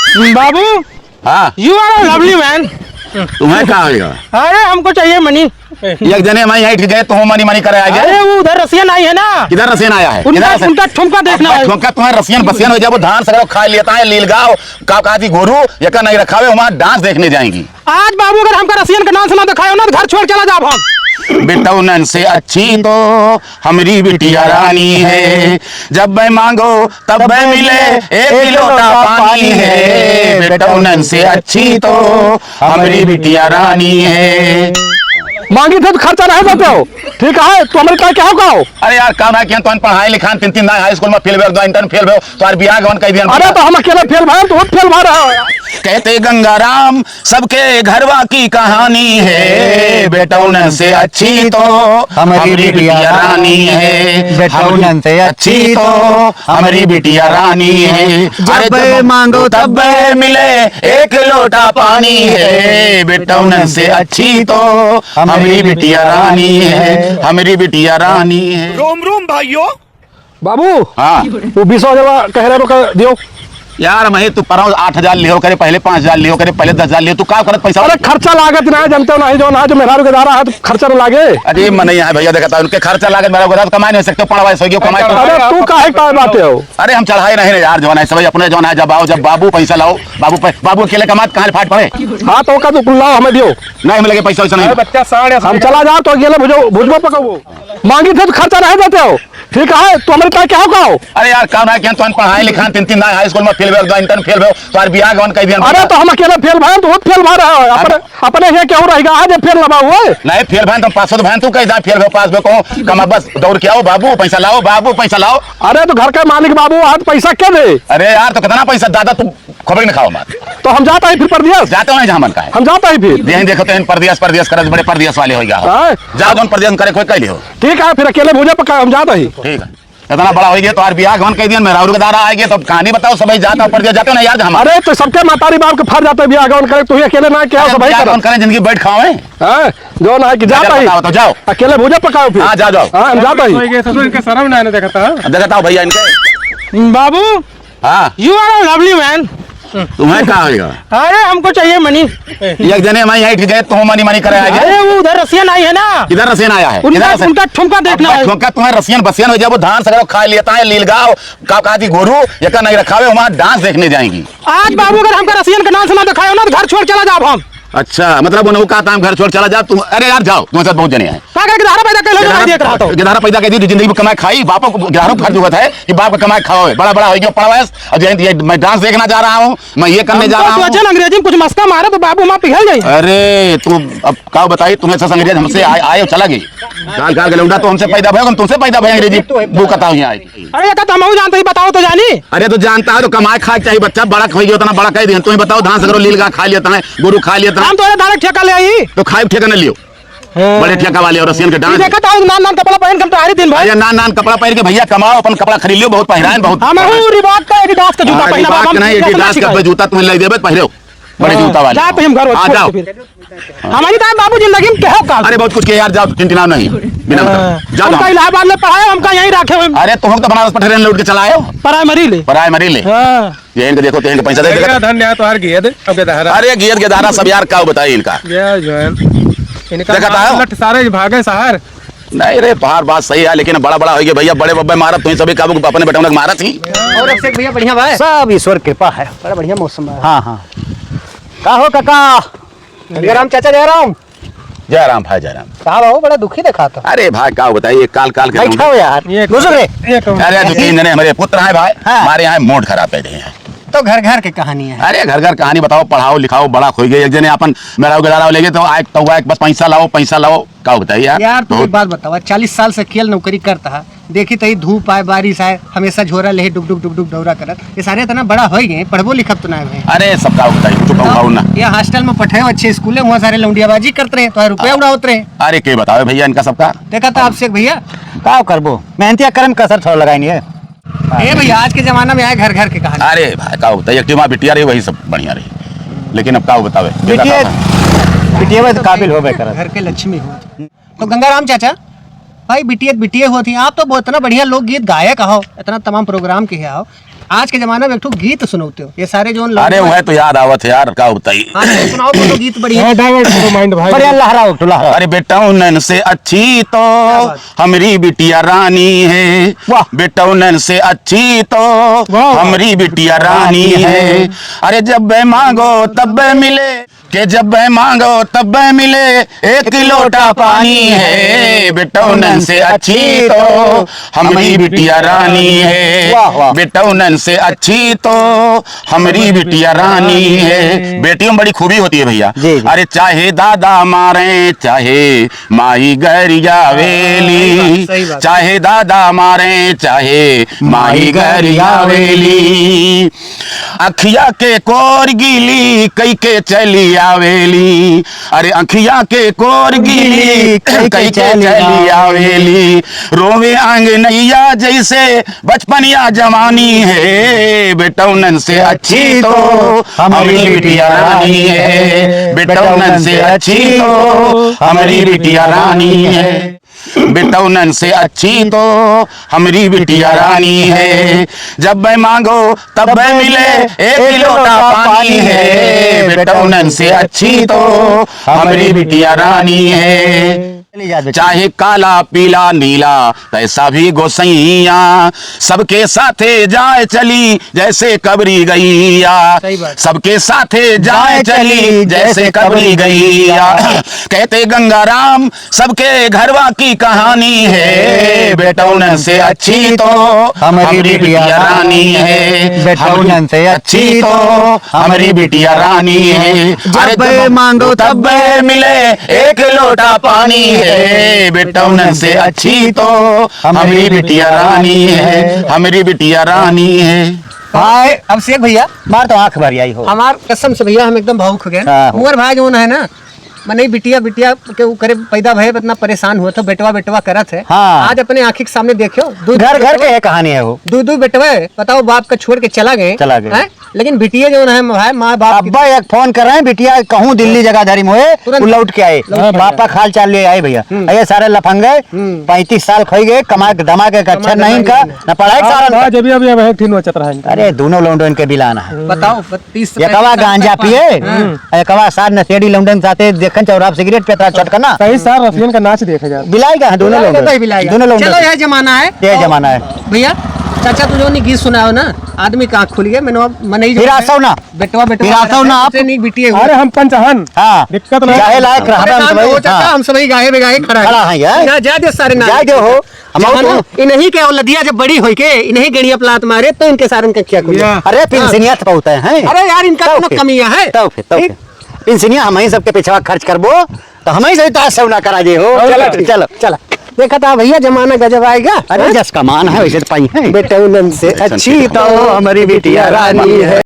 बाबू हाँ you are lovely man. तुम्हें क्या होगा? अरे हमको चाहिए मनी। एक जने मैं यहीं गए तो मनी मनी करे आगे। अरे वो उधर रसियन आई है ना। किधर रसियन आया है? उनका ठुमका देखना है। ठुमका तुम्हें रसियन बसियन हो जाए वो धान सगरो खा लेता है लीलगांव का थी गोरू ये का नहीं रखा हुए वहाँ डांस देखने जाएंगी। आज बाबू अगर हमका रसियन का नाम सुना तो खाओ ना घर छोड़ चला जाओ हम। बेटौनन से अच्छी तो हमारी बिटिया रानी है, जब मैं मांगो तब मैं मिले एक लोटा पानी है। बेटौनन से अच्छी तो हमारी बिटिया रानी है। मांगी थे तो खर्चा नहीं देते हो, ठीक है? तो हमारे क्या क्या हो? अरे यार काम है क्या? तो पढ़ाई लिखान तीन तीन हाई स्कूल में फेल हो, इंटर फेल हो, तो यार बियाह गवन कह दिया। अरे तो हम अकेले फेल भाई, तो फेल भा रहा है। कहते गंगाराम सबके घरवा की कहानी है, बेटौनन से अच्छी तो हमारी बिटिया रानी है। बेटौनन से अच्छी तो हमारी बिटिया रानी है। जब मांगो तब मिले एक लोटा पानी है। बेटौनन से अच्छी तो हमारी बिटिया रानी है, हमारी बिटिया रानी है। रोम रोम भाइयों। बाबू हाँ वो 20,000 कह रहे हो दियो यार मैं तू पर 8,000 लियो करे, पहले 5,000 लियो करे, पहले 10,000 लियो, तू क्या करत पैसा? अरे खर्चा लागत ना जानते हो ना, जो ना जो मेरा गुजारा है तो खर्चा ना लागे। अरे मन नहीं है भैया, देखता उनके खर्चा लागत मेरा गुजारा कमाई नहीं सकते, पढ़वाई सोगी कमाई। अरे तू काहे टाइम आते हो? अरे हम चढ़ाए नहीं यार, जवान है सब अपने जवान है। जब आओ जब बाबू पैसा लाओ, बाबू अकेले कमात कहाँ फाट पड़े। हाँ तो का तो लाओ हमें दियो। नहीं मिलेगा पैसा वैसा नहीं। बच्चा साढ़े हम चला जाओ तो अकेले भुजबो पकाओ। मांगी थे तो खर्चा नहीं देते हो, ठीक है? तो हमारे क्या क्या होगा? अरे यार काम है क्या? तो पढ़ाई लिखान तीन तीन हाई स्कूल में फेल हो, इंटर फेल हो, तो यार बियाह गवन कह दिया। अरे तो हम अकेले फेल भाई, तो फेल भा रहा है। अपने यहाँ क्या हो रहेगा? आज फेल लगा हुआ नहीं फेल भाई तुम पास भाई तू कहीं फेल हो पास में कहो कमा बस दौड़ के आओ, बाबू पैसा लाओ, बाबू पैसा लाओ। अरे तो घर का मालिक बाबू आज पैसा क्या दे? अरे यार तो कितना पैसा दादा तुम खबर नहीं खाओ मत। तो हम जाता है फिर परदेश, जाते हो नहीं जहाँ मन का है हम जाता है फिर। यही देखो तो परदेश परदेश कर बड़े परदेश वाले हो गया। जाओ जोन परदेश करे कोई कह लियो। ठीक है फिर अकेले भूजा पका हम जाता ही। ठीक है इतना बड़ा हो गया तो यार बियाह गवन कह दिया, मेरा रुकदारा आ गया तो कहानी बताओ। सब जाता हूँ परदेश जाते हो ना यार हम। अरे तो सबके मातारी बाप के फर जाते हैं, बियाह गवन करे तो अकेले ना क्या सब करें जिंदगी बैठ खाओ है जो ना कि जाता ही तो जाओ अकेले भूजा पकाओ फिर। हाँ जाओ जाओ हम जाता ही। इनका शर्म नहीं देखता हूँ भैया इनके। बाबू हाँ यू आर लवली मैन। तुम्हें क्या होगा? अरे हमको चाहिए मनी। एक जने मैं यहीं गए तो मनी मनी करे आगे। अरे वो उधर रसियन आई है ना। किधर रसियन आया है? उनका ठुमका देखना है। ठुमका तुम्हें रसियन बसियन हो जाए वो धान सगरो खा लेता है लीलगांव का थी गोरू ये का नहीं रखा हुए वहाँ डांस देखने जाएंगी। आज बाबू अगर हमका रसियन का नाम सुना तो खाओ ना घर छोड़ चला जाओ हम। अच्छा मतलब उन्होंने कहा घर छोड़ चला जा तुम। अरे यार जाओ तुम्हारे साथ बहुत जने हैं। गिधारा पैदा कर लो, देख रहा था। गिधारा पैदा कर दी जिंदगी में कमाई खाई, बापों को गिधारों की जरूरत है कि बाप का कमाई खाओ। बड़ा बड़ा हो गया पढ़वाएस और ये मैं डांस देखना जा रहा हूँ, मैं ये करने जा रहा हूँ। अच्छा अंग्रेजी में कुछ मस्का मारे तो बाबू वहाँ पिघल जाए। अरे तुम अब क्या बताइए तुम्हें सब अंग्रेज हमसे आए चला गई गाल गाल गलौंडा तो हमसे पैदा भय तुमसे पैदा भय अंग्रेजी वो कथा यहाँ आई। अरे हम जानते ही बताओ तो जानी। अरे तो जानता है तो कमाई खाए चाहिए बच्चा बड़ा हो गया उतना बड़ा कह दिया। तुम्हें बताओ धान सगरो लीलगा खा लेता है, गुरु खा लेता है। हम तो डायरेक्ट ठेका ले आई तो खाए ठेका न लियो बड़े ठेका वाले और रसियन के डांस देखा था नान नान कपड़ा पहन कर तैयारी दिन भाई। नान नान कपड़ा पहन के भैया कमाओ अपन कपड़ा खरीद लियो बहुत पहरान बहुत। हम रिबॉक का एडिडास का जूता पहना बाबा नहीं एडिडास का जूता तुम्हें ले देबे पहरे बड़े जूता वाले। जा पे हम घर आ जाओ हमारी तो बाबू जिंदगी में क्या काल। अरे बहुत कुछ किया यार जाओ चिंता नहीं बिना जाओ हमका इलाहाबाद में पढ़ाया हमका यहीं रखे हुए। अरे तुम तो बनारस पठेरे लौट के चला आए प्राइमरी ले हां ये इनके देखो तो इनके पैसा दे देगा धन्यवाद तो हर गियद अब के दहरा। अरे गियद के दारा सब यार क्या बताइए इनका ये जो है इनका लट सारे भागे शहर। नहीं रे बाहर बात सही है लेकिन बड़ा बड़ा हो गया भैया बड़े बब्बे मारा तुम सभी काबू अपने बेटा मारा थी। और अभिषेक भैया बढ़िया भाई सब ईश्वर कृपा है, बड़ा बढ़िया मौसम है। हाँ हाँ का हो काका? जयराम चाचा जयराम। जयराम भाई जयराम। कहा हो बड़ा दुखी देखा था। अरे भाई क्या बताइए काल काल के बैठा हो यार गुजरे। अरे दो तीन जने हमारे पुत्र हैं भाई हमारे यहाँ मूड खराब है हैं। तो घर घर की कहानी है। अरे घर घर कहानी बताओ पढ़ाओ लिखाओ बड़ा खोई गए एक जने अपन मेरा गुजारा ले गए तो आए तो बस पैसा लाओ क्या बताइए यार तुम एक बात बताओ 40 साल से खेल नौकरी करता है देखी तही धूप आए बारिश आए हमेशा झोरा ले डुक डुक डुक डुक दौरा करत ये सारे इतना बड़ा हो गए पढ़बो लिखब तो ना भाई। अरे सबका बताइए कुछ कहूँ ना ये हॉस्टल में पढ़े अच्छे स्कूल वहाँ सारे लौंडियाबाजी करते रहे तो रुपया उड़ावत रहे। अरे के बताओ भैया इनका सबका देखा था आपसे भैया का करबो मेहनतिया करम कसर थोड़ा लगाई है। ए भैया आज के जमाना में आए घर घर के कहानी। अरे भाई क्या बताइए एक्टिवा बिटिया रही वही सब बढ़िया रही लेकिन अब क्या बतावे बिटिया तो काबिल होबे करत घर के लक्ष्मी हो। तो गंगाराम चाचा भाई बिटिया होती आप तो बहुत इतना बढ़िया लोकगीत गायक हो इतना तमाम प्रोग्राम के आओ आज के जमाना में एक ठो गीत सुनौते हो ये सारे जो अरे वह तो याद आवत है यार, का बताई। सुनाओ तो गीत बढ़िया डाइवर्ट करो माइंड भाई। बढ़िया लहराओ तो लहराओ। अरे बेटौनन से अच्छी तो हमारी बिटिया रानी है, बेटौनन से अच्छी तो हमारी बिटिया रानी है। अरे जब मांगो तब मिले, कि जब मांगो तब मिले, एक लोटा पानी है। बेटौनन से अच्छी तो हमारी बिटिया रानी है, बेटौनन से अच्छी तो हमारी बिटिया रानी है। बेटियों में बड़ी खूबी होती है भैया। अरे चाहे दादा मारे चाहे माई गरिया वेली, चाहे दादा मारे चाहे माई गरिया वेली, अखिया के कोर गीली कई के चली आवेली। अरे अखिया के कोर गीली कई के चली आवेली, रोवे आंगनैया जैसे बचपनिया जवानी है। बेटौनन से अच्छी तो हमारी बिटिया रानी है, बेटौनन से अच्छी तो हमारी बिटिया रानी है, बेटौनन से अच्छी तो हमारी बिटिया रानी है। जब मांगो तब मिले, एक लोटा पानी है। बेटौनन से अच्छी तो हमारी बिटिया रानी है। चाहे काला पीला नीला पैसा भी गोसैया, सबके साथे जाए चली जैसे कबरी गैया, सबके साथे जाए चली जैसे कबरी गैया। कहते गंगाराम सबके घरवा की कहानी है। बेटौनन से अच्छी तो हमारी बिटिया रानी है, बेटौनन से अच्छी तो हमारी बिटिया रानी है। जब मांगो तब मिले, एक लोटा पानी है। बेटौनन से अच्छी तो हमारी बिटिया रानी है, हमारी बिटिया रानी है। भाई अब शेख भैया मार तो आंख भर आई हो हमार कसम से भैया हम एकदम भावुक हो गए। मोर भाई जो है ना मने बिटिया बिटिया के वो करे पैदा भय इतना परेशान हुआ था, बेटवा बेटवा करत है। हाँ। आज अपने आंखी के सामने देखो घर घर के कहानी है वो। दो बेटवा बताओ बाप का छोड़ के चला गए, लेकिन बिटिया जो है भाई माँ बाप अब्बा एक फोन कर रहे हैं, बिटिया कहूँ दिल्ली जगहदारी में हुए लौट के आए, पापा खाल चाल ले आए भैया। ये सारे लफंगे 35 साल खोई गए, कमा दमा के अच्छा नहीं का न पढ़ाई सारा जब अभी अब ठीक नोचत रहा है। अरे दोनों लौंडन के बिलाना है। बताओ 30 एकवा गांजा पिए, एकवा साथ नशेड़ी लौंडन साथे देखन चौराहा सिगरेट पे चटकना। सही सार रफियन का नाच देखे जा बिलाई का दोनों लौंडन, दोनों लौंडन। चलो यह जमाना है, ये जमाना है भैया। चाचा तू जो गीत सुनाओ ना, आदमी का आँख खुल गया। मैंने फिर आसो ना बेटवा फिर आसो ना आप बिटिया। अरे हम पंचहन हाँ दिक्कत नहीं चाहे लायक रहा हम सभी गाये बेगाये खड़ा है यार। जा दे सारे जाए दे हो इन्हीं के औलदिया जब बड़ी हुई के इन्हीं गड़िया प्लाट मारे तो इनके सारे क्या खुलिया। अरे पिंसनिया तो बहुत है। अरे यार इनका तो कमियां है। पिंसनिया हम ही सबके पिछवा खर्च करबो तो हम ही सही ताश सेवना करा दे हो। चलो चलो देखा था भैया जमाना गजब आएगा। अरे जस का मान है वैसे पाई है। बेटौनन से अच्छी तो हमारी बिटिया रानी है।